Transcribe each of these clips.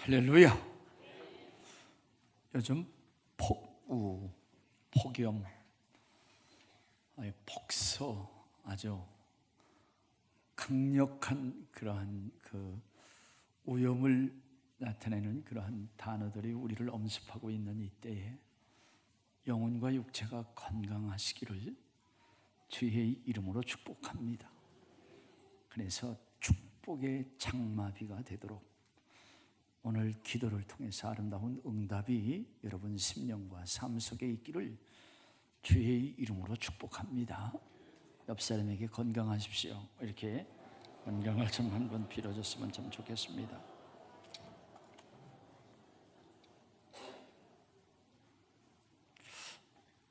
할렐루야. 요즘 폭우, 폭염, 폭서, 아주 강력한 그러한 그 오염을 나타내는 그러한 단어들이 우리를 엄습하고 있는 이때에 영혼과 육체가 건강하시기를 주의 이름으로 축복합니다. 그래서 축복의 장마비가 되도록 오늘 기도를 통해서 아름다운 응답이 여러분 심령과 삶 속에 있기를 주의 이름으로 축복합니다. 옆 사람에게 건강하십시오. 이렇게 건강을 좀 한번 빌어줬으면 참 좋겠습니다.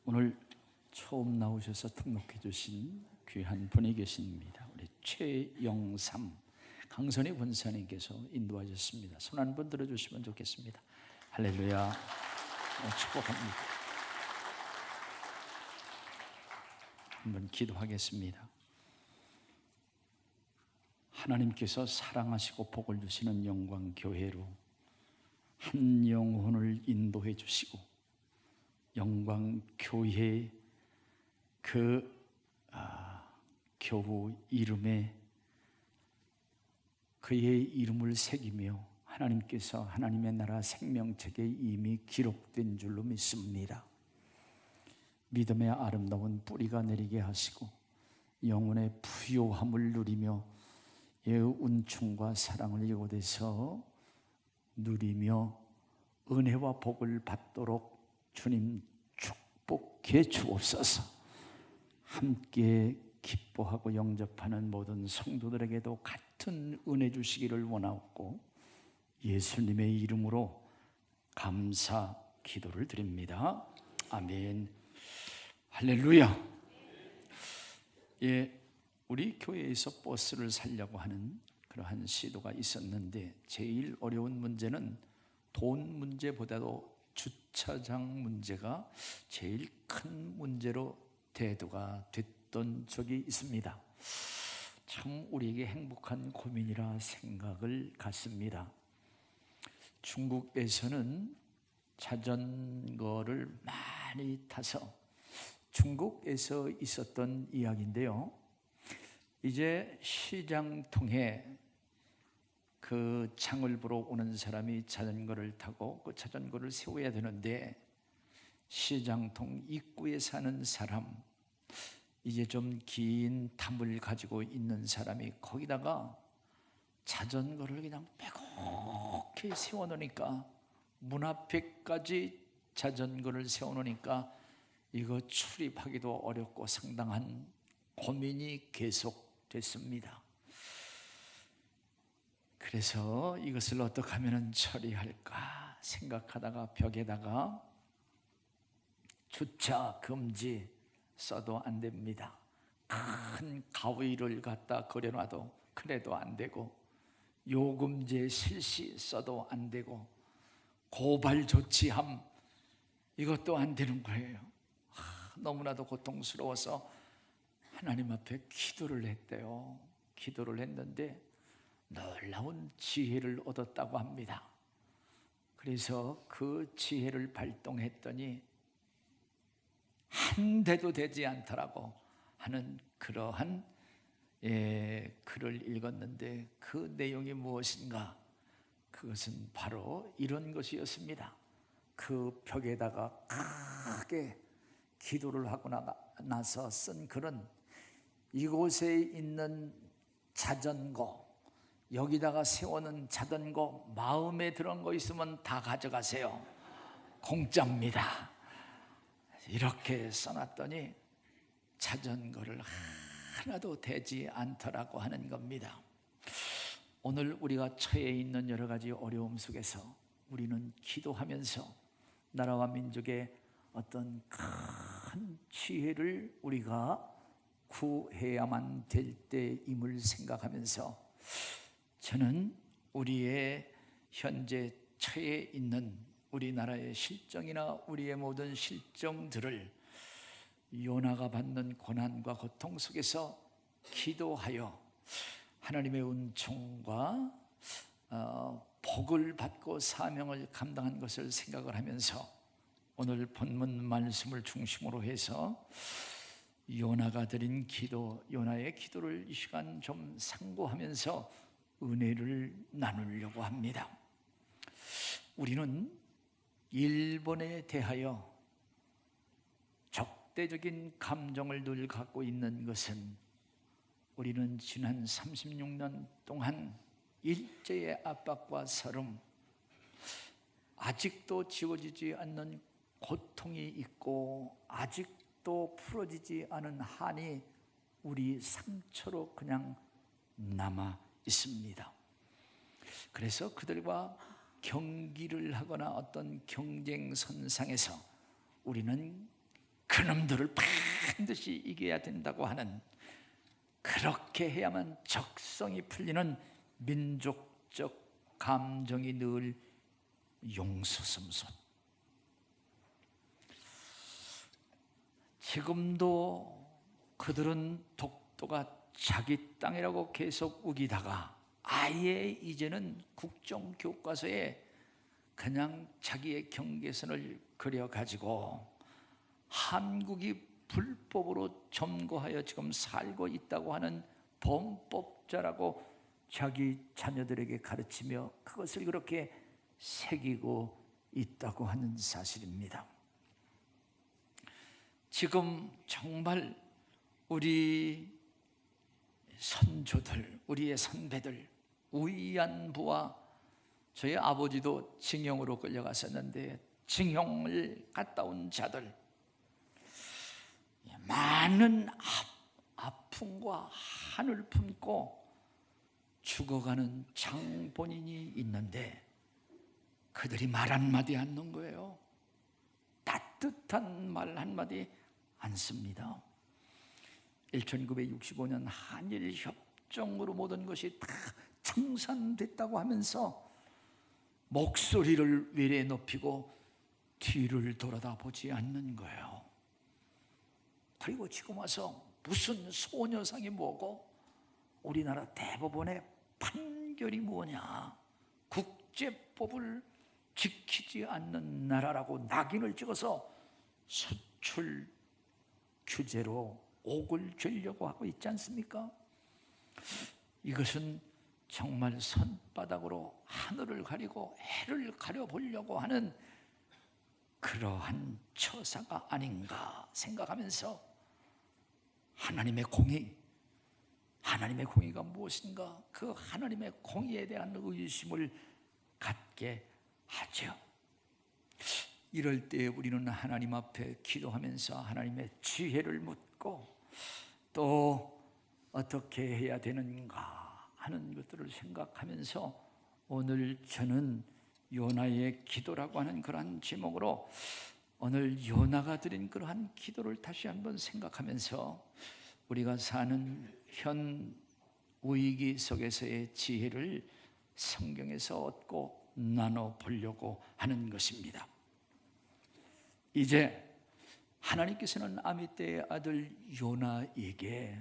오늘 처음 나오셔서 등록해 주신 귀한 분이 계십니다. 우리 최영삼 강선희 권사님께서 인도하셨습니다. 손 한 번 들어주시면 좋겠습니다. 할렐루야. 축복합니다. 한번 기도하겠습니다. 하나님께서 사랑하시고 복을 주시는 영광교회로 한 영혼을 인도해 주시고 영광교회 교우 이름에 그의 이름을 새기며 하나님께서 하나님의 나라 생명책에 이미 기록된 줄로 믿습니다. 믿음의 아름다운 뿌리가 내리게 하시고 영혼의 부요함을 누리며 은총과 사랑을 이곳에서 누리며 은혜와 복을 받도록 주님 축복해 주옵소서. 함께 기뻐하고 영접하는 모든 성도들에게도 같은 은혜 주시기를 원하옵고 예수님의 이름으로 감사 기도를 드립니다. 아멘. 할렐루야. 우리 교회에서 버스를 살려고 하는 그러한 시도가 있었는데 제일 어려운 문제는 돈 문제보다도 주차장 문제가 제일 큰 문제로 대두가 됐던 적이 있습니다. 참 우리에게 행복한 고민이라 생각을 갖습니다. 중국에서는 자전거를 많이 타서 중국에서 있었던 이야기인데요. 이제 시장통에 그 장을 보러 오는 사람이 자전거를 타고 그 자전거를 세워야 되는데 시장통 입구에 사는 사람, 이제 좀 긴 담을 가지고 있는 사람이 거기다가 자전거를 그냥 빼곡히 세워놓으니까 문 앞에까지 자전거를 세워놓으니까 이거 출입하기도 어렵고 상당한 고민이 계속됐습니다. 그래서 이것을 어떻게 하면 처리할까 생각하다가 벽에다가 주차 금지 써도 안 됩니다. 큰 가위를 갖다 그려놔도 그래도 안 되고 요금제 실시 써도 안 되고 고발 조치함 이것도 안 되는 거예요. 너무나도 고통스러워서 하나님 앞에 기도를 했대요. 기도를 했는데 놀라운 지혜를 얻었다고 합니다. 그래서 그 지혜를 발동했더니 한 대도 되지 않더라고 하는 그러한 글을 읽었는데 그 내용이 무엇인가? 그것은 바로 이런 것이었습니다. 그 벽에다가 크게 기도를 하고 나서 쓴 글은 이곳에 있는 자전거, 여기다가 세우는 자전거 마음에 들은 거 있으면 다 가져가세요. 공짜입니다. 이렇게 써놨더니 자전거를 하나도 되지 않더라고 하는 겁니다. 오늘 우리가 처해 있는 여러 가지 어려움 속에서 우리는 기도하면서 나라와 민족의 어떤 큰 지혜를 우리가 구해야만 될 때임을 생각하면서 저는 우리의 현재 처해 있는 우리나라의 실정이나 우리의 모든 실정들을 요나가 받는 고난과 고통 속에서 기도하여 하나님의 은총과 복을 받고 사명을 감당한 것을 생각을 하면서 오늘 본문 말씀을 중심으로 해서 요나가 드린 기도, 요나의 기도를 이 시간 좀 상고하면서 은혜를 나누려고 합니다. 우리는 일본에 대하여 적대적인 감정을 늘 갖고 있는 것은 우리는 지난 36년 동안 일제의 압박과 서름, 아직도 지워지지 않는 고통이 있고 아직도 풀어지지 않은 한이 우리 상처로 그냥 남아 있습니다. 그래서 그들과 경기를 하거나 어떤 경쟁선상에서 우리는 그놈들을 반드시 이겨야 된다고 하는, 그렇게 해야만 적성이 풀리는 민족적 감정이 늘 용서섬손. 지금도 그들은 독도가 자기 땅이라고 계속 우기다가 아예 이제는 국정교과서에 그냥 자기의 경계선을 그려가지고 한국이 불법으로 점거하여 지금 살고 있다고 하는 범법자라고 자기 자녀들에게 가르치며 그것을 그렇게 새기고 있다고 하는 사실입니다. 지금 정말 우리 선조들, 우리의 선배들, 위안부와 저희 아버지도 징용으로 끌려갔었는데 징용을 갔다 온 자들, 많은 아픔과 한을 품고 죽어가는 장본인이 있는데 그들이 말 한마디 않는 거예요. 따뜻한 말 한마디 않습니다. 1965년 한일협정으로 모든 것이 다 청산됐다고 하면서 목소리를 외래 높이고 뒤를 돌아다보지 않는 거예요. 그리고 지금 와서 무슨 소녀상이 뭐고 우리나라 대법원의 판결이 뭐냐, 국제법을 지키지 않는 나라라고 낙인을 찍어서 수출 규제로 옥을 쥐려고 하고 있지 않습니까? 이것은 정말 손바닥으로 하늘을 가리고 해를 가려보려고 하는 그러한 처사가 아닌가 생각하면서 하나님의 공의가 무엇인가, 그 하나님의 공의에 대한 의심을 갖게 하죠. 이럴 때 우리는 하나님 앞에 기도하면서 하나님의 지혜를 묻고 또 어떻게 해야 되는가 하는 것들을 생각하면서 오늘 저는 요나의 기도라고 하는 그러한 제목으로 오늘 요나가 드린 그러한 기도를 다시 한번 생각하면서 우리가 사는 현 위기 속에서의 지혜를 성경에서 얻고 나눠보려고 하는 것입니다. 이제 하나님께서는 아미떼의 아들 요나에게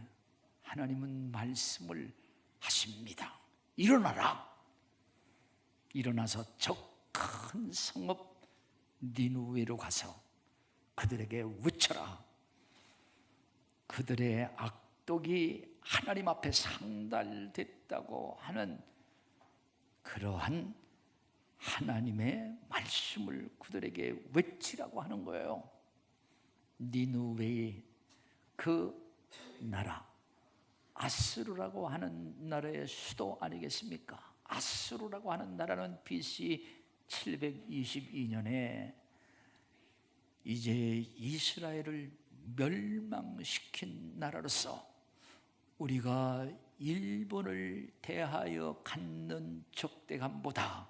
하나님은 말씀을 하십니다. 일어나라. 일어나서 저 큰 성읍 니느웨로 가서 그들에게 외쳐라. 그들의 악독이 하나님 앞에 상달됐다고 하는 그러한 하나님의 말씀을 그들에게 외치라고 하는 거예요. 니느웨의 그 나라, 아스루라고 하는 나라의 수도 아니겠습니까? 아스루라고 하는 나라는 BC 722년에 이제 이스라엘을 멸망시킨 나라로서 우리가 일본을 대하여 갖는 적대감보다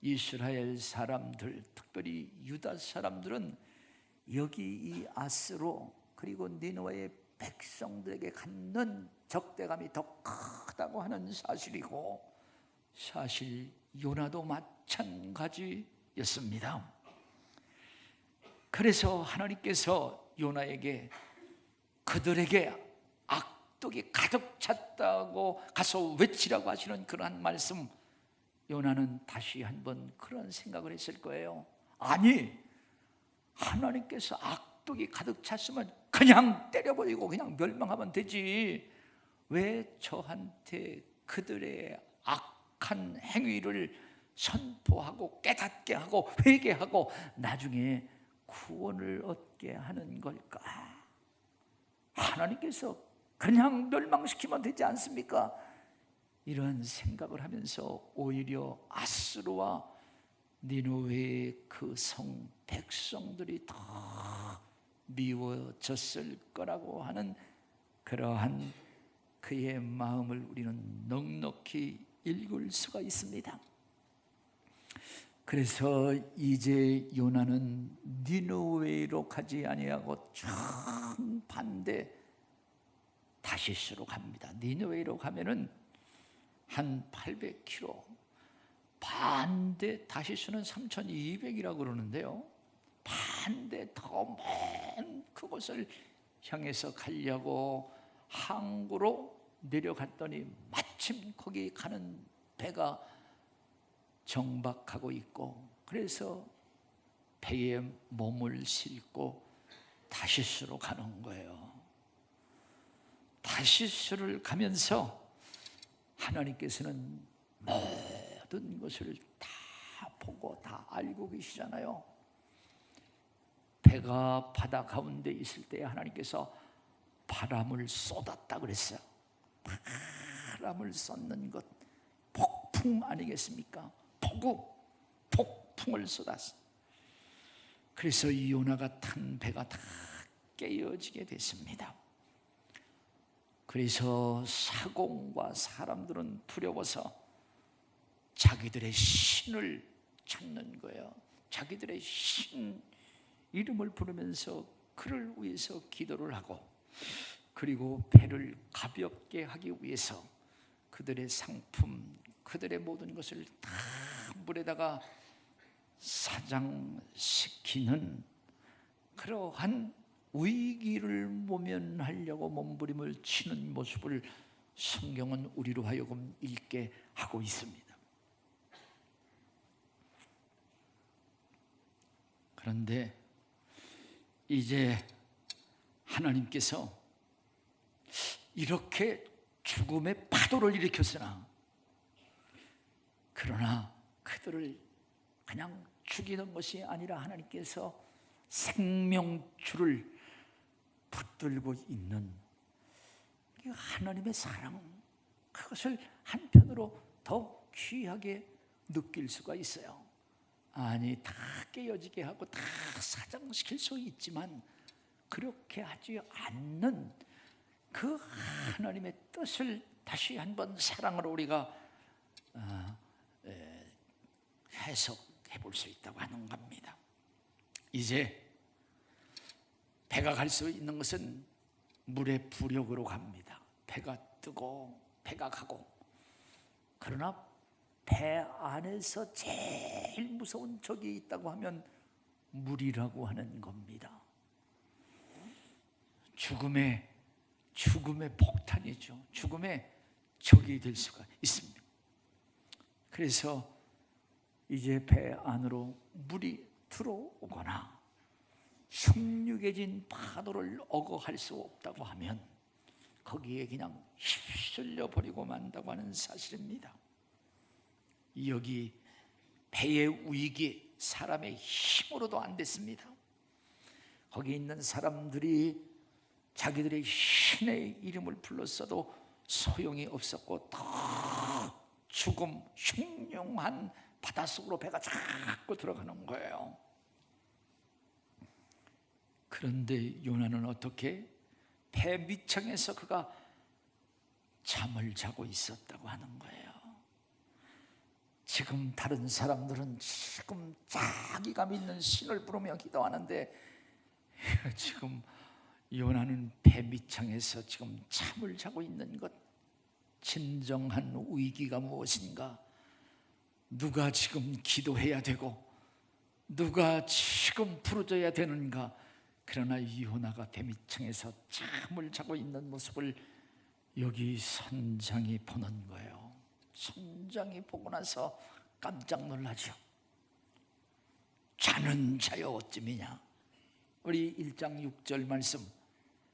이스라엘 사람들, 특별히 유다 사람들은 여기 이 아스루 그리고 니느웨의 백성들에게 갖는 적대감이 더 크다고 하는 사실이고, 사실 요나도 마찬가지였습니다. 그래서 하나님께서 요나에게 그들에게 악독이 가득 찼다고 가서 외치라고 하시는 그러한 말씀, 요나는 다시 한번 그런 생각을 했을 거예요. 아니, 하나님께서 악독이 가득 찼으면 그냥 때려버리고 그냥 멸망하면 되지, 왜 저한테 그들의 악한 행위를 선포하고 깨닫게 하고 회개하고 나중에 구원을 얻게 하는 걸까? 하나님께서 그냥 멸망시키면 되지 않습니까? 이런 생각을 하면서 오히려 아스루와 니느웨의 그 성 백성들이 더 미워졌을 거라고 하는 그러한 그의 마음을 우리는 넉넉히 읽을 수가 있습니다. 그래서 이제 요나는 니느웨로 가지 아니하고 정반대 다시스로 갑니다. 니느웨로 가면은 한 800km, 반대 다시스는 3200이라고 그러는데요, 반대 더 먼 그곳을 향해서 가려고 항구로 내려갔더니 마침 거기 가는 배가 정박하고 있고, 그래서 배에 몸을 싣고 다시스로 가는 거예요. 다시스를 가면서 하나님께서는 모든 것을 다 보고 다 알고 계시잖아요. 배가 바다 가운데 있을 때 하나님께서 바람을 쏟았다 그랬어요. 바람을 쏟는 것, 폭풍 아니겠습니까? 폭풍을 쏟았어. 그래서 이 요나가 탄 배가 다 깨어지게 됐습니다. 그래서 사공과 사람들은 두려워서 자기들의 신을 찾는 거예요. 자기들의 신 이름을 부르면서 그를 위해서 기도를 하고, 그리고 배를 가볍게 하기 위해서 그들의 상품, 그들의 모든 것을 다 물에다가 사장시키는 그러한 위기를 모면하려고 몸부림을 치는 모습을 성경은 우리로 하여금 읽게 하고 있습니다. 그런데 이제 하나님께서 이렇게 죽음의 파도를 일으켰으나, 그러나 그들을 그냥 죽이는 것이 아니라 하나님께서 생명줄을 붙들고 있는 하나님의 사랑, 그것을 한편으로 더 귀하게 느낄 수가 있어요. 아니, 다 깨어지게 하고 다 사장시킬 수 있지만 그렇게 하지 않는 그 하나님의 뜻을 다시 한번 사랑으로 우리가 해석해 볼 수 있다고 하는 겁니다. 이제 배가 갈 수 있는 것은 물의 부력으로 갑니다. 배가 뜨고 배가 가고, 그러나 배 안에서 제일 무서운 적이 있다고 하면 물이라고 하는 겁니다. 죽음의 폭탄이죠. 죽음의 적이 될 수가 있습니다. 그래서 이제 배 안으로 물이 들어오거나 흉흉해진 파도를 어거할 수 없다고 하면 거기에 그냥 휩쓸려 버리고 만다고 하는 사실입니다. 여기 배의 위기, 사람의 힘으로도 안 됐습니다. 거기 있는 사람들이 자기들의 신의 이름을 불렀어도 소용이 없었고 더 죽음, 흉흉한 바닷속으로 배가 자꾸 들어가는 거예요. 그런데 요나는 어떻게? 배 밑창에서 그가 잠을 자고 있었다고 하는 거예요. 지금 다른 사람들은 지금 자기가 믿는 신을 부르며 기도하는데, 지금 요나는 배 밑창에서 지금 잠을 자고 있는 것. 진정한 위기가 무엇인가? 누가 지금 기도해야 되고 누가 지금 부르짖어야 되는가? 그러나 요나가 배 밑창에서 잠을 자고 있는 모습을 여기 선장이 보는 거예요. 선장이 보고 나서 깜짝 놀라죠. 자는 자여 어찌미냐. 우리 1장 6절 말씀,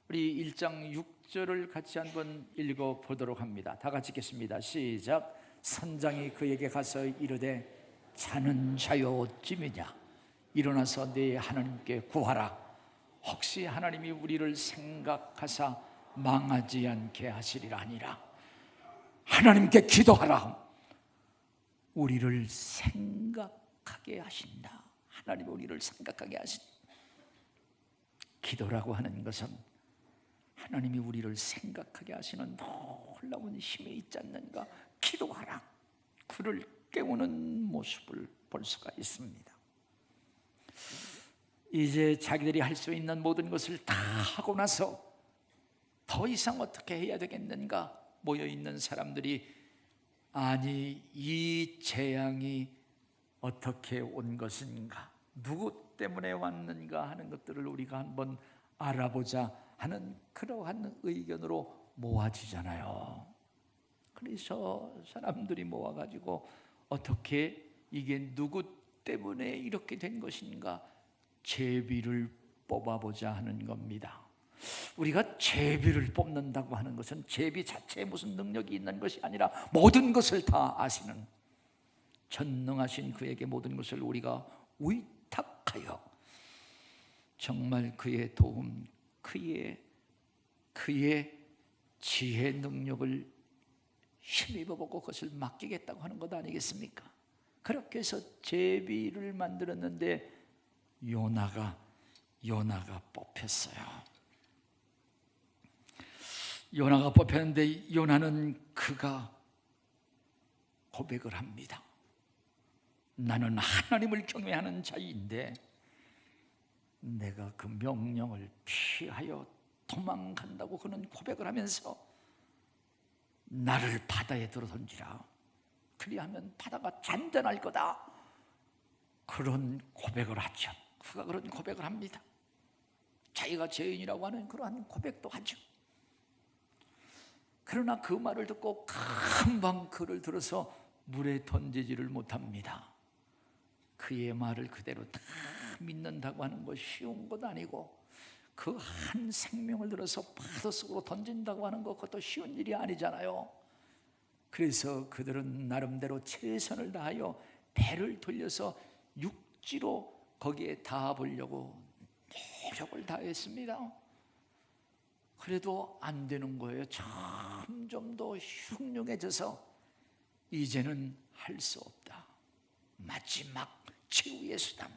우리 1장 6절을 같이 한번 읽어보도록 합니다. 다 같이 읽겠습니다. 시작. 선장이 그에게 가서 이르되 자는 자여 어찌미냐. 일어나서 네 하나님께 구하라. 혹시 하나님이 우리를 생각하사 망하지 않게 하시리라 하니라. 하나님께 기도하라. 우리를 생각하게 하신다. 하나님이 우리를 생각하게 하신다. 기도라고 하는 것은 하나님이 우리를 생각하게 하시는 놀라운 힘이 있지 않는가. 기도하라. 그를 깨우는 모습을 볼 수가 있습니다. 이제 자기들이 할 수 있는 모든 것을 다 하고 나서 더 이상 어떻게 해야 되겠는가 모여있는 사람들이, 아니 이 재앙이 어떻게 온 것인가, 누구 때문에 왔는가 하는 것들을 우리가 한번 알아보자 하는 그러한 의견으로 모아지잖아요. 그래서 사람들이 모아가지고 어떻게 이게 누구 때문에 이렇게 된 것인가 제비를 뽑아보자 하는 겁니다. 우리가 제비를 뽑는다고 하는 것은 제비 자체에 무슨 능력이 있는 것이 아니라 모든 것을 다 아시는 전능하신 그에게 모든 것을 우리가 위탁하여 정말 그의 도움, 그의 지혜 능력을 힘입어보고 그것을 맡기겠다고 하는 것 아니겠습니까? 그렇게 해서 제비를 만들었는데 요나가 뽑혔어요. 요나가 뽑혔는데 요나는 그가 고백을 합니다. 나는 하나님을 경외하는 자인데 내가 그 명령을 피하여 도망간다고 그는 고백을 하면서 나를 바다에 들어 던지라. 그리하면 바다가 잔잔할 거다. 그런 고백을 하죠. 그가 그런 고백을 합니다. 자기가 죄인이라고 하는 그러한 고백도 하죠. 그러나 그 말을 듣고 금방 그를 들어서 물에 던지지를 못합니다. 그의 말을 그대로 다 믿는다고 하는 것이 쉬운 것 아니고 그 한 생명을 들어서 바다 속으로 던진다고 하는 것, 그것도 쉬운 일이 아니잖아요. 그래서 그들은 나름대로 최선을 다하여 배를 돌려서 육지로 거기에 닿아보려고 노력을 다했습니다. 그래도 안 되는 거예요. 점점 더 흉흉해져서 이제는 할 수 없다. 마지막 최후의 수단,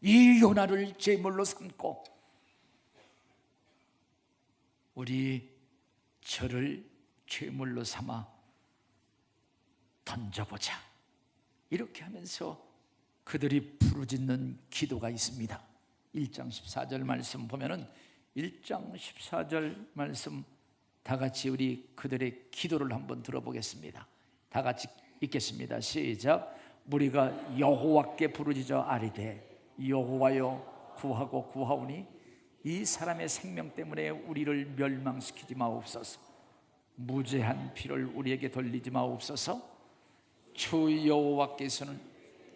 이 요나를 제물로 삼고 우리 저를 제물로 삼아 던져보자. 이렇게 하면서 그들이 부르짖는 기도가 있습니다. 1장 14절 말씀 보면은 1장 14절 말씀 다 같이 우리 그들의 기도를 한번 들어보겠습니다. 다 같이 읽겠습니다. 시작. 우리가 여호와께 부르짖어 아뢰되 여호와여 구하고 구하오니 이 사람의 생명 때문에 우리를 멸망시키지 마옵소서. 무죄한 피를 우리에게 돌리지 마옵소서. 주 여호와께서는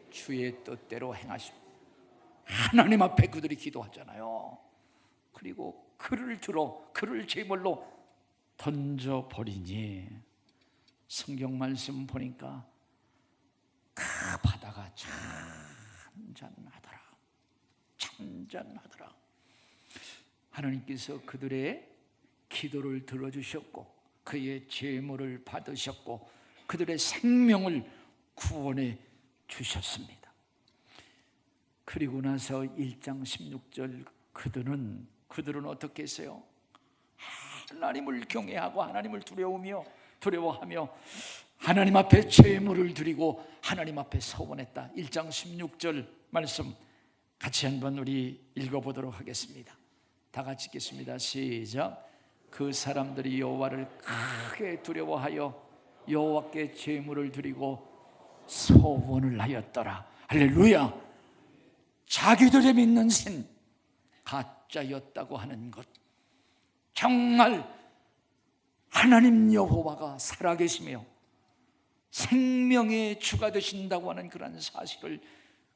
주의 뜻대로 행하십니다. 하나님 앞에 그들이 기도하잖아요. 그리고 그를 제물로 던져버리니 성경 말씀 보니까 그 바다가 잔잔하더라. 하나님께서 그들의 기도를 들어주셨고 그의 제물을 받으셨고 그들의 생명을 구원해 주셨습니다. 그리고 나서 1장 16절 그들은 어떻게 했어요? 하나님을 경외하고 하나님을 두려워하며 하나님 앞에 제물을 드리고 하나님 앞에 서원했다. 1장 16절 말씀 같이 한번 우리 읽어보도록 하겠습니다. 다 같이 읽겠습니다. 시작. 그 사람들이 여호와를 크게 두려워하여 여호와께 제물을 드리고 소원을 하였더라. 할렐루야. 자기들이 믿는 신 가짜였다고 하는 것, 정말 하나님 여호와가 살아계시며 생명의 주가 되신다고 하는 그런 사실을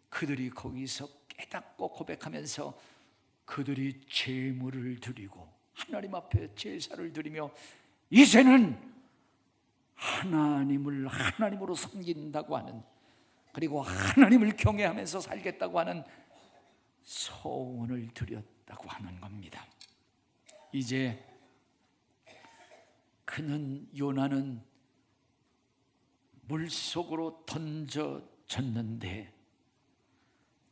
그들이 거기서 깨닫고 고백하면서 그들이 제물을 드리고 하나님 앞에 제사를 드리며 이제는 하나님을 하나님으로 섬긴다고 하는, 그리고 하나님을 경외하면서 살겠다고 하는 소원을 드렸다고 하는 겁니다. 이제 요나는 물속으로 던져졌는데,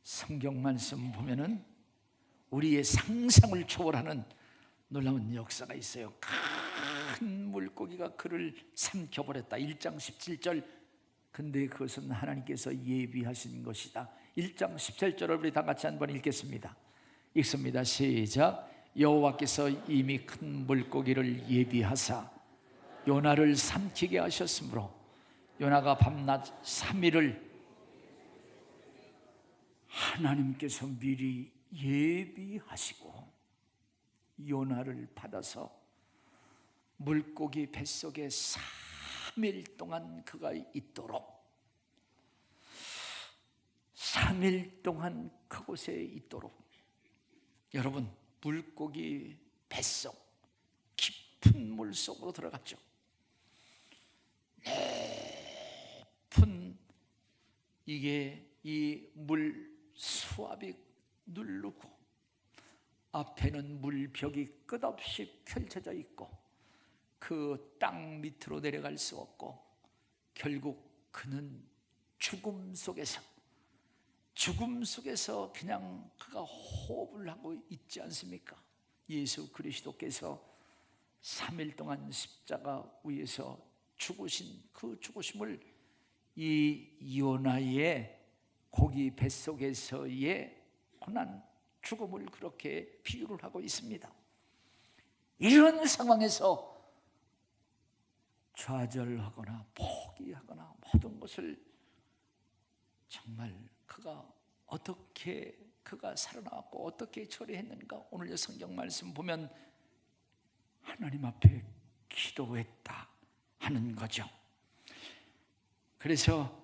성경 말씀 보면은 우리의 상상을 초월하는 놀라운 역사가 있어요. 큰 물고기가 그를 삼켜버렸다. 1장 17절. 근데 그것은 하나님께서 예비하신 것이다. 1장 17절을 우리 다 같이 한번 읽겠습니다. 읽습니다. 시작. 여호와께서 이미 큰 물고기를 예비하사 요나를 삼키게 하셨으므로 요나가 밤낮 3일을 하나님께서 미리 예비하시고 요나를 받아서 물고기 뱃속에 3일 동안 그가 있도록, 3일 동안 그곳에 있도록. 여러분, 물고기 뱃속 깊은 물속으로 들어갔죠. 깊은 이게 이 물 수압이 누르고 앞에는 물벽이 끝없이 펼쳐져 있고 그 땅 밑으로 내려갈 수 없고 결국 그는 죽음 속에서 그냥 그가 호흡을 하고 있지 않습니까? 예수 그리스도께서 3일 동안 십자가 위에서 죽으신 그 죽으심을 이 요나의 고기 뱃속에서의 고난 죽음을 그렇게 비유를 하고 있습니다. 이런 상황에서 좌절하거나 포기하거나 모든 것을 정말 그가 어떻게 그가 살아나왔고 어떻게 처리했는가, 오늘 성경 말씀 보면 하나님 앞에 기도했다 하는 거죠. 그래서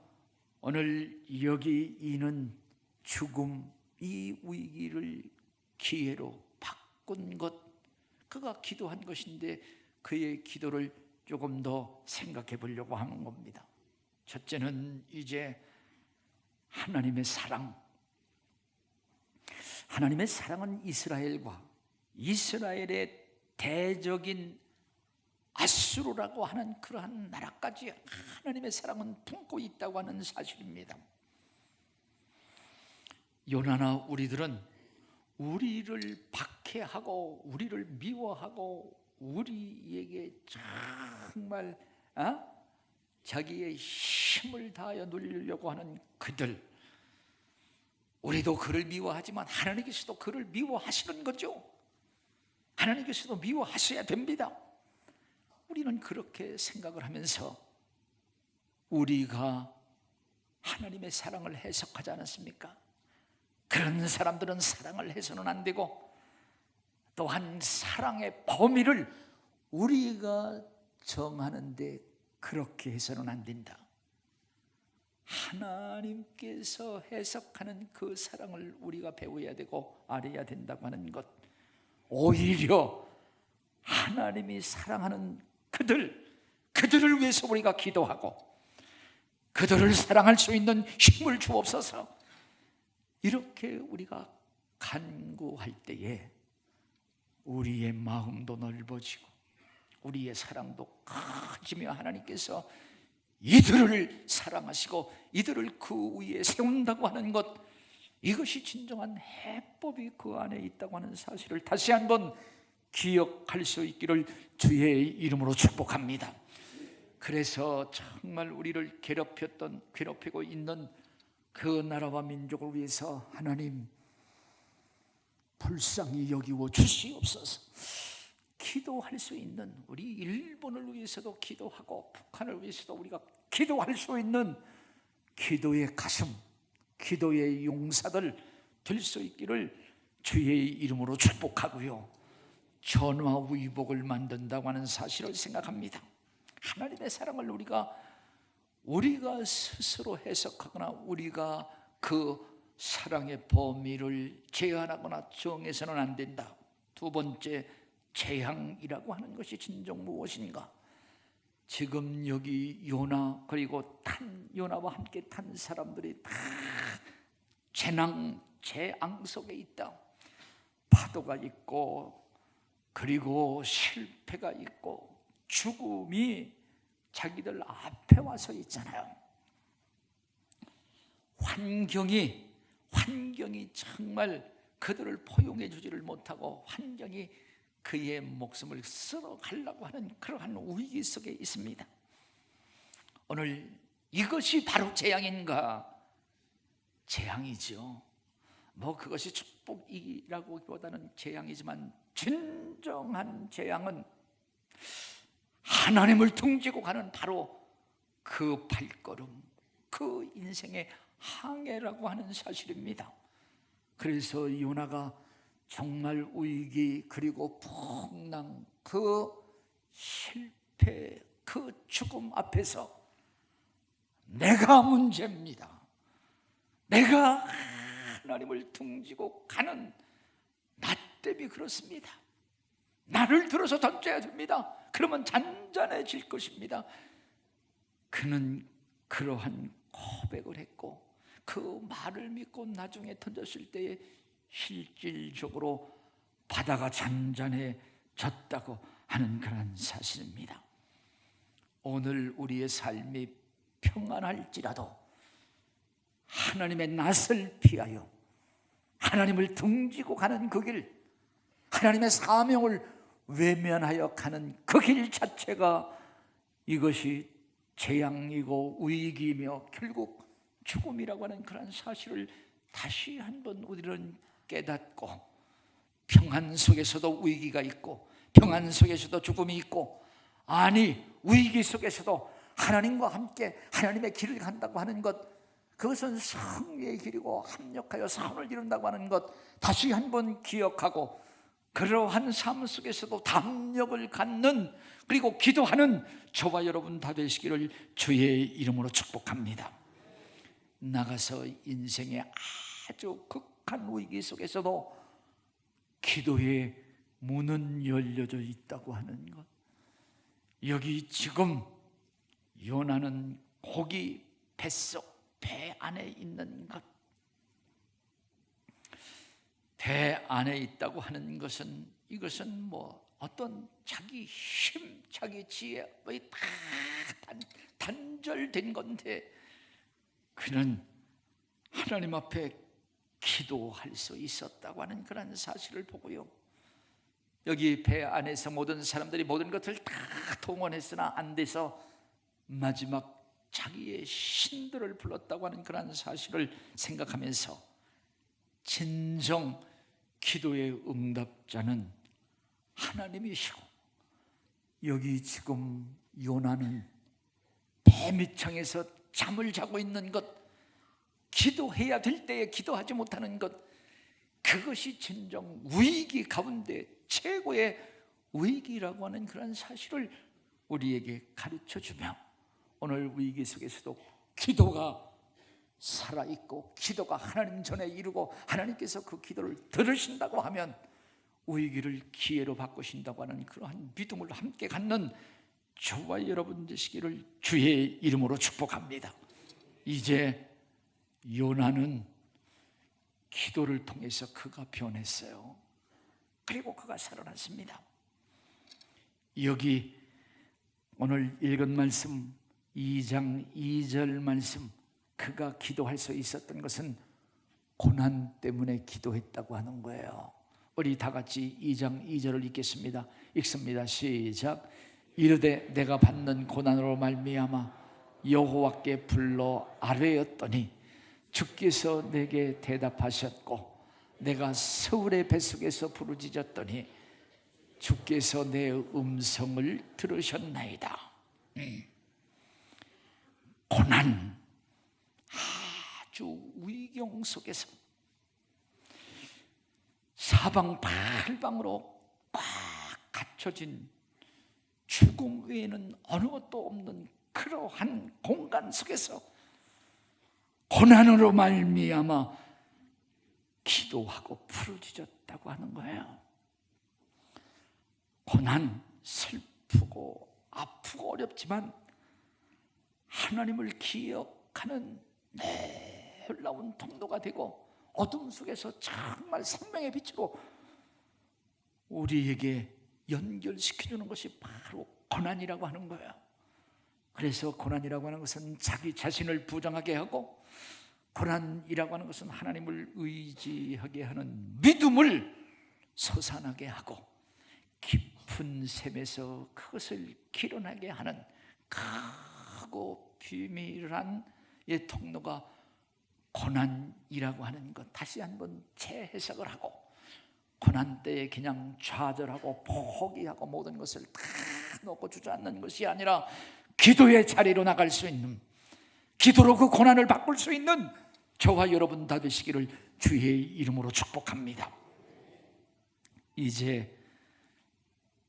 오늘 여기 있는 죽음, 이 위기를 기회로 바꾼 것, 그가 기도한 것인데 그의 기도를 조금 더 생각해 보려고 하는 겁니다. 첫째는 이제 하나님의 사랑. 하나님의 사랑은 이스라엘과 이스라엘의 대적인 아수르라고 하는 그러한 나라까지 하나님의 사랑은 품고 있다고 하는 사실입니다. 요나나 우리들은 우리를 박해하고 우리를 미워하고 우리에게 정말 자기의 힘을 다하여 누리려고 하는 그들, 우리도 그를 미워하지만 하나님께서도 그를 미워하시는 거죠. 하나님께서도 미워하셔야 됩니다. 우리는 그렇게 생각을 하면서 우리가 하나님의 사랑을 해석하지 않았습니까? 그런 사람들은 사랑을 해서는 안 되고, 또한 사랑의 범위를 우리가 정하는데 그렇게 해서는 안 된다. 하나님께서 해석하는 그 사랑을 우리가 배워야 되고 알아야 된다고 하는 것. 오히려 하나님이 사랑하는 그들을 위해서 우리가 기도하고 그들을 사랑할 수 있는 힘을 주옵소서. 이렇게 우리가 간구할 때에 우리의 마음도 넓어지고 우리의 사랑도 커지며 하나님께서 이들을 사랑하시고 이들을 그 위에 세운다고 하는 것, 이것이 진정한 해법이 그 안에 있다고 하는 사실을 다시 한번 기억할 수 있기를 주의 이름으로 축복합니다. 그래서 정말 우리를 괴롭히고 있는 그 나라와 민족을 위해서 하나님 불쌍히 여기워 주시옵소서. 기도할 수 있는, 우리 일본을 위해서도 기도하고 북한을 위해서도 우리가 기도할 수 있는 기도의 가슴, 기도의 용사들 될 수 있기를 주의 이름으로 축복하고요, 전화위복을 만든다고 하는 사실을 생각합니다. 하나님의 사랑을 우리가 우리가 스스로 해석하거나 우리가 그 사랑의 범위를 제한하거나 정해서는 안 된다. 두 번째, 재앙이라고 하는 것이 진정 무엇인가? 지금 여기 요나 그리고 요나와 함께 탄 사람들이 다 재앙 속에 있다. 파도가 있고 그리고 실패가 있고 죽음이 자기들 앞에 와서 있잖아요. 환경이 정말 그들을 포용해 주지를 못하고 환경이 그의 목숨을 쓸어가려고 하는 그러한 위기 속에 있습니다. 오늘 이것이 바로 재앙인가? 재앙이죠. 뭐 그것이 축복이라고보다는 재앙이지만 진정한 재앙은 하나님을 등지고 가는 바로 그 발걸음, 그 인생의 항해라고 하는 사실입니다. 그래서 요나가 정말 위기 그리고 풍랑, 그 실패, 그 죽음 앞에서 내가 문제입니다. 내가 하나님을 등지고 가는 나 때문에 그렇습니다. 나를 들어서 던져야 됩니다. 그러면 잔잔해질 것입니다. 그는 그러한 고백을 했고 그 말을 믿고 나중에 던졌을 때에 실질적으로 바다가 잔잔해졌다고 하는 그런 사실입니다. 오늘 우리의 삶이 평안할지라도 하나님의 낯을 피하여 하나님을 등지고 가는 그 길, 하나님의 사명을 외면하여 가는 그 길 자체가 이것이 재앙이고 위기이며 결국 죽음이라고 하는 그런 사실을 다시 한번 우리는 깨닫고, 평안 속에서도 위기가 있고 평안 속에서도 죽음이 있고, 아니 위기 속에서도 하나님과 함께 하나님의 길을 간다고 하는 것, 그것은 승리의 길이고 합력하여 선을 이룬다고 하는 것 다시 한번 기억하고, 그러한 삶 속에서도 담력을 갖는, 그리고 기도하는 저와 여러분 다 되시기를 주의 이름으로 축복합니다. 나가서 인생의 아주 극한 위기 속에서도 기도의 문은 열려져 있다고 하는 것, 여기 지금 요나는 고기 뱃속 배 안에 있는 것, 배 안에 있다고 하는 것은, 이것은 뭐 어떤 자기 힘, 자기 지혜 다 단절된 건데, 그는 하나님 앞에 기도할 수 있었다고 하는 그런 사실을 보고요, 여기 배 안에서 모든 사람들이 모든 것을 다 동원했으나 안 돼서 마지막 자기의 신들을 불렀다고 하는 그런 사실을 생각하면서, 진정 기도의 응답자는 하나님이시고, 여기 지금 요나는 배 밑창에서 잠을 자고 있는 것, 기도해야 될 때에 기도하지 못하는 것, 그것이 진정 위기 가운데 최고의 위기라고 하는 그런 사실을 우리에게 가르쳐주며, 오늘 위기 속에서도 기도가 살아있고 기도가 하나님 전에 이루고 하나님께서 그 기도를 들으신다고 하면 위기를 기회로 바꾸신다고 하는 그러한 믿음을 함께 갖는 저와 여러분 되시기를 주의 이름으로 축복합니다. 이제 요나는 기도를 통해서 그가 변했어요. 그리고 그가 살아났습니다. 여기 오늘 읽은 말씀 2장 2절 말씀, 그가 기도할 수 있었던 것은 고난 때문에 기도했다고 하는 거예요. 우리 다 같이 2장 2절을 읽겠습니다. 읽습니다. 시작. 이르되 내가 받는 고난으로 말미암아 여호와께 불러 아뢰었더니 주께서 내게 대답하셨고, 내가 서울의 뱃속에서 부르짖었더니 주께서 내 음성을 들으셨나이다. 고난, 아주 위경 속에서 사방팔방으로 꽉 갇혀진 죽음 외에는 어느 것도 없는 그러한 공간 속에서 고난으로 말미암아 기도하고 부르짖었다고 하는 거예요. 고난, 슬프고 아프고 어렵지만 하나님을 기억하는 놀라운 통로가 되고 어둠 속에서 정말 생명의 빛으로 우리에게 연결시켜주는 것이 바로 고난이라고 하는 거예요. 그래서 고난이라고 하는 것은 자기 자신을 부정하게 하고, 고난이라고 하는 것은 하나님을 의지하게 하는 믿음을 솟아나게 하고, 깊은 샘에서 그것을 기원하게 하는 크고 비밀한 이 통로가 고난이라고 하는 것. 다시 한번 재해석을 하고, 고난 때에 그냥 좌절하고 포기하고 모든 것을 다 놓고 주저앉는 것이 아니라 기도의 자리로 나갈 수 있는, 기도로 그 고난을 바꿀 수 있는 저와 여러분 다 되시기를 주의 이름으로 축복합니다. 이제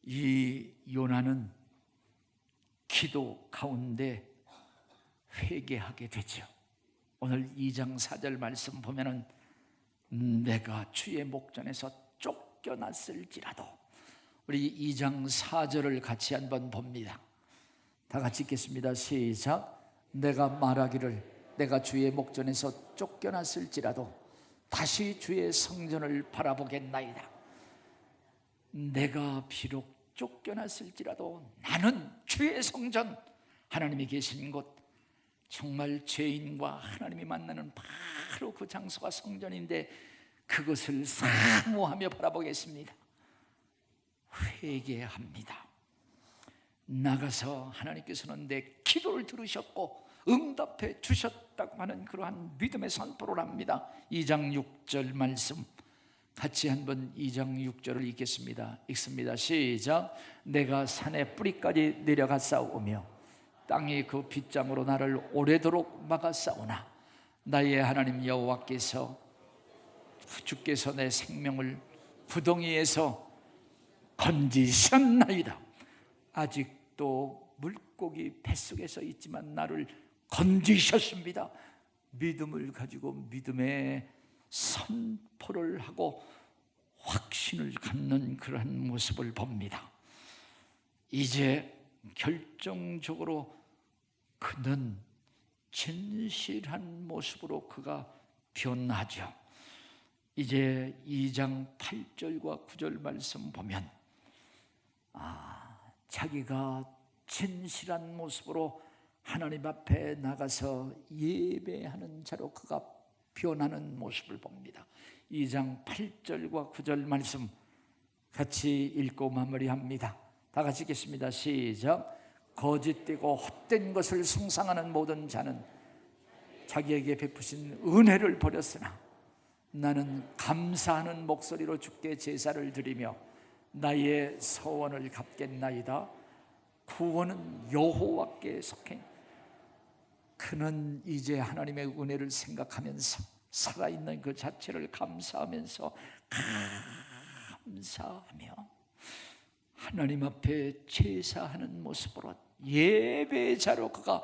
이 요나는 기도 가운데 회개하게 되죠. 오늘 2장 4절 말씀 보면은 내가 주의 목전에서 쫓겨났을지라도, 우리 2장 4절을 같이 한번 봅니다. 다 같이 읽겠습니다. 시작. 내가 말하기를 내가 주의 목전에서 쫓겨났을지라도 다시 주의 성전을 바라보겠나이다. 내가 비록 쫓겨났을지라도 나는 주의 성전, 하나님이 계신 곳, 정말 죄인과 하나님이 만나는 바로 그 장소가 성전인데 그것을 사모하며 바라보겠습니다. 회개합니다. 나가서 하나님께서는 내 기도를 들으셨고 응답해 주셨다고 하는 그러한 믿음의 선포를 합니다. 2장 6절 말씀 같이 한번 2장 6절을 읽겠습니다. 읽습니다. 시작. 내가 산의 뿌리까지 내려갔사오며 땅이 그 빗장으로 나를 오래도록 막았사오나 나의 하나님 여호와께서 주께서 내 생명을 구덩이에서 건지셨나이다. 아직도 물고기 뱃속에서 있지만 나를 건지셨습니다. 믿음을 가지고 믿음의 선포를 하고 확신을 갖는 그러한 모습을 봅니다. 이제 결정적으로 그는 진실한 모습으로 그가 변하죠. 이제 2장 8절과 9절 말씀 보면 자기가 진실한 모습으로 하나님 앞에 나가서 예배하는 자로 그가 변하는 모습을 봅니다. 2장 8절과 9절 말씀 같이 읽고 마무리합니다. 다 같이 읽겠습니다. 시작. 거짓되고 헛된 것을 숭상하는 모든 자는 자기에게 베푸신 은혜를 버렸으나 나는 감사하는 목소리로 주께 제사를 드리며 나의 서원을 갚겠나이다. 구원은 여호와께 속해. 그는 이제 하나님의 은혜를 생각하면서 살아있는 그 자체를 감사하면서 하나님 앞에 제사하는 모습으로 예배자로 그가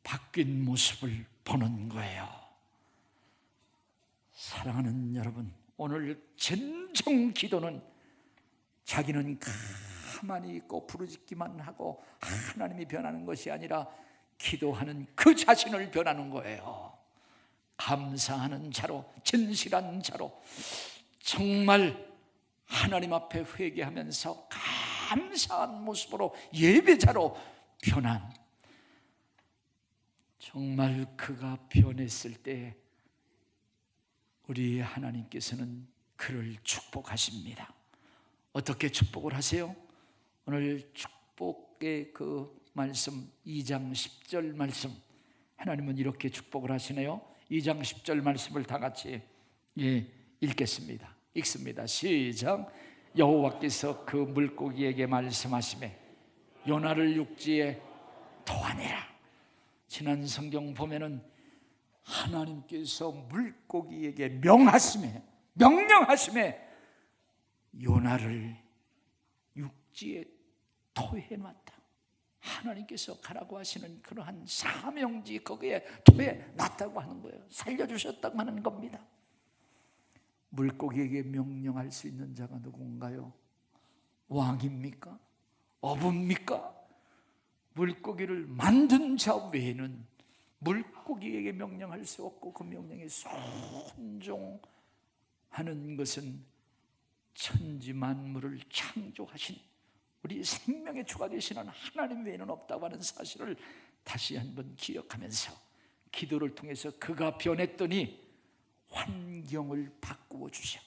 바뀐 모습을 보는 거예요. 사랑하는 여러분, 오늘 진정 기도는 자기는 가만히 있고 부르짖기만 하고 하나님이 변하는 것이 아니라 기도하는 그 자신을 변하는 거예요. 감사하는 자로, 진실한 자로, 정말 하나님 앞에 회개하면서 감사한 모습으로 예배자로 변한, 정말 그가 변했을 때 우리 하나님께서는 그를 축복하십니다. 어떻게 축복을 하세요? 오늘 축복의 그 말씀 2장 10절 말씀, 하나님은 이렇게 축복을 하시네요. 2장 10절 말씀을 다 같이 읽겠습니다. 읽습니다. 시작. 여호와께서 그 물고기에게 말씀하시매 요나를 육지에 토하내라. 지난 성경 보면은 하나님께서 물고기에게 명령하심에 요나를 육지에 토해놨다. 하나님께서 가라고 하시는 그러한 사명지 거기에 도에 놨다고 하는 거예요. 살려주셨다고 하는 겁니다. 물고기에게 명령할 수 있는 자가 누군가요? 왕입니까? 어부입니까? 물고기를 만든 자 외에는 물고기에게 명령할 수 없고 그 명령에 순종하는 것은 천지 만물을 창조하신 우리 생명의 주가 되시는 하나님 외에는 없다고 하는 사실을 다시 한번 기억하면서 기도를 통해서 그가 변했더니 환경을 바꾸어 주셔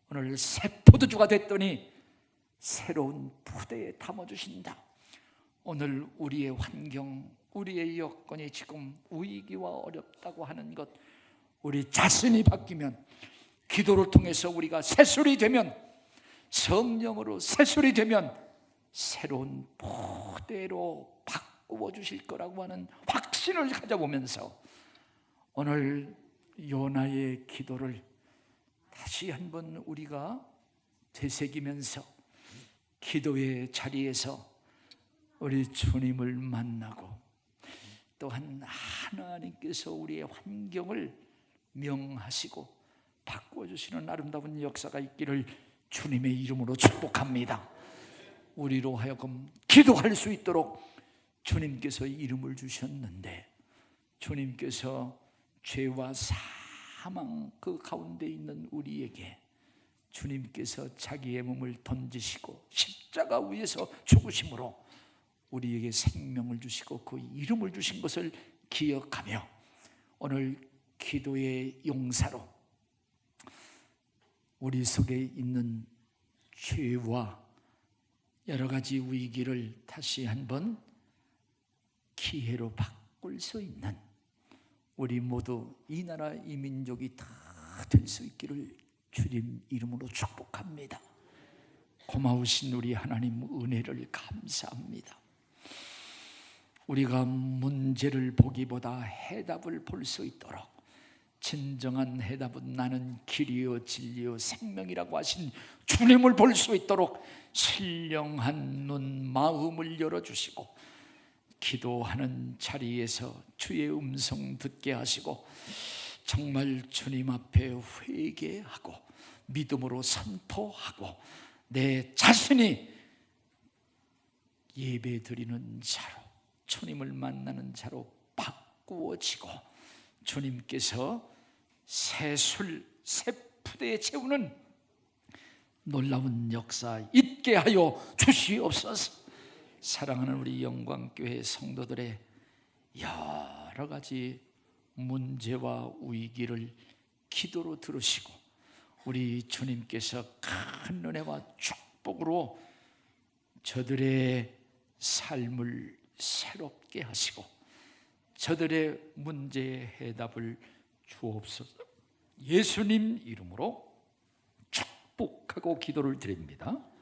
오늘 새 포도주가 됐더니 새로운 푸대에 담아주신다. 오늘 우리의 환경, 우리의 여건이 지금 위기와 어렵다고 하는 것, 우리 자신이 바뀌면, 기도를 통해서 우리가 새술이 되면, 성령으로 새술이 되면 새로운 푸대로 바꾸어 주실 거라고 하는 확신을 가져보면서 오늘 요나의 기도를 다시 한번 우리가 되새기면서 기도의 자리에서 우리 주님을 만나고 또한 하나님께서 우리의 환경을 명하시고 바꿔주시는 아름다운 역사가 있기를 주님의 이름으로 축복합니다. 우리로 하여금 기도할 수 있도록 주님께서 이름을 주셨는데 주님께서 죄와 사망 그 가운데 있는 우리에게 주님께서 자기의 몸을 던지시고 십자가 위에서 죽으심으로 우리에게 생명을 주시고 그 이름을 주신 것을 기억하며 오늘 기도의 용사로 우리 속에 있는 죄와 여러 가지 위기를 다시 한번 기회로 바꿀 수 있는 우리 모두 이 나라 이 민족이 다 될 수 있기를 주님 이름으로 축복합니다. 고마우신 우리 하나님 은혜를 감사합니다. 우리가 문제를 보기보다 해답을 볼 수 있도록 진정한 해답은 나는 길이요 진리요 생명이라고 하신 주님을 볼 수 있도록 신령한 눈 마음을 열어주시고 기도하는 자리에서 주의 음성 듣게 하시고 정말 주님 앞에 회개하고 믿음으로 선포하고 내 자신이 예배 드리는 자로 주님을 만나는 자로 바꾸어지고 주님께서 새술 새 푸대에 채우는 놀라운 역사 있게 하여 주시옵소서. 사랑하는 우리 영광교회 성도들의 여러 가지 문제와 위기를 기도로 들으시고 우리 주님께서 큰 은혜와 축복으로 저들의 삶을 새롭게 하시고 저들의 문제의 해답을 주옵소서. 예수님 이름으로 축복하고 기도를 드립니다.